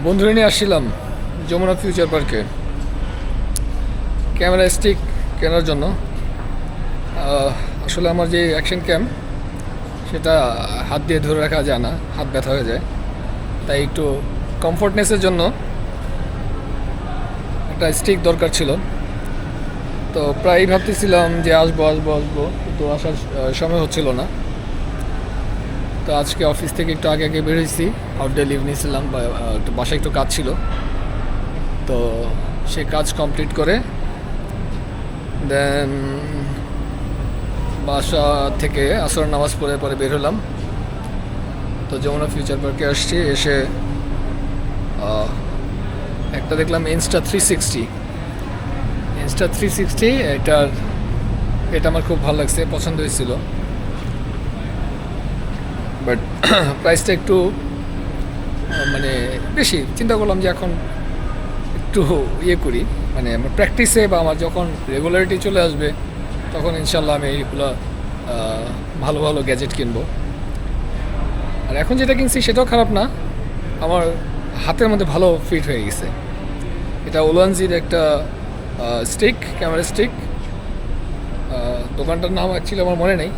বন্ধুরা নিয়ে আসছিলাম যমুনা ফিউচার পার্কে ক্যামেরা স্টিক কেনার জন্য। আসলে আমার যে অ্যাকশন ক্যাম সেটা হাত দিয়ে ধরে রাখা যায় না, হাত ব্যথা হয়ে যায়। তাই একটু কমফোর্টনেসের জন্য একটা স্টিক দরকার ছিল। তো প্রায়ই ভাবতেছিলাম যে আসবো আসবো আসবো, কিন্তু আসার সময় হচ্ছিল না। তো আজকে অফিস থেকে একটু আগে আগে বেরোইছি, আউটডে লিভ নিয়েছিলাম, বা একটু বাসায় একটু কাজ ছিল। তো সে কাজ কমপ্লিট করে দেন বাসা থেকে আসর নামাজ পড়ে পরে বের হলাম। তো যমুনা ফিউচার পার্কে আসছি, এসে একটা দেখলাম ইনস্টা 360। এটা আমার খুব ভালো লাগছে, পছন্দ হয়েছিল। বাট প্রাইসটা একটু মানে বেশি। চিন্তা করলাম যে এখন একটু ইয়ে করি, মানে আমার প্র্যাকটিসে বা আমার যখন রেগুলারিটি চলে আসবে তখন ইনশাল্লাহ আমি এইগুলো ভালো ভালো গ্যাজেট কিনবো। আর এখন যেটা কিনছি সেটাও খারাপ না, আমার হাতের মধ্যে ভালো ফিট হয়ে গেছে। এটা ওলানজির একটা স্টিক, ক্যামেরা স্টিক। দোকানটার নাম অ্যাকচুয়ালি আমার মনে নেই,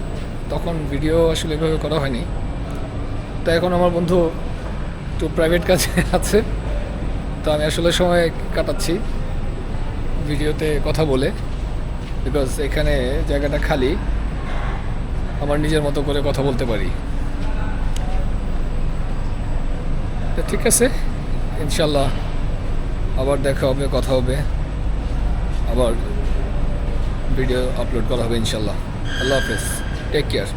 তখন ভিডিও আসলে এভাবে করা হয়নি। তো এখন আমার বন্ধু একটু প্রাইভেট কাজে আছে, তো আমি আসলে সময় কাটাচ্ছি ভিডিওতে কথা বলে, বিকজ এখানে জায়গাটা খালি, আমার নিজের মতো করে কথা বলতে পারি। তো ঠিক আছে, ইনশাল্লাহ আবার দেখা হবে, কথা হবে, আবার ভিডিও আপলোড করা হবে ইনশাল্লাহ। আল্লাহ হাফেজ, টেক কেয়ার।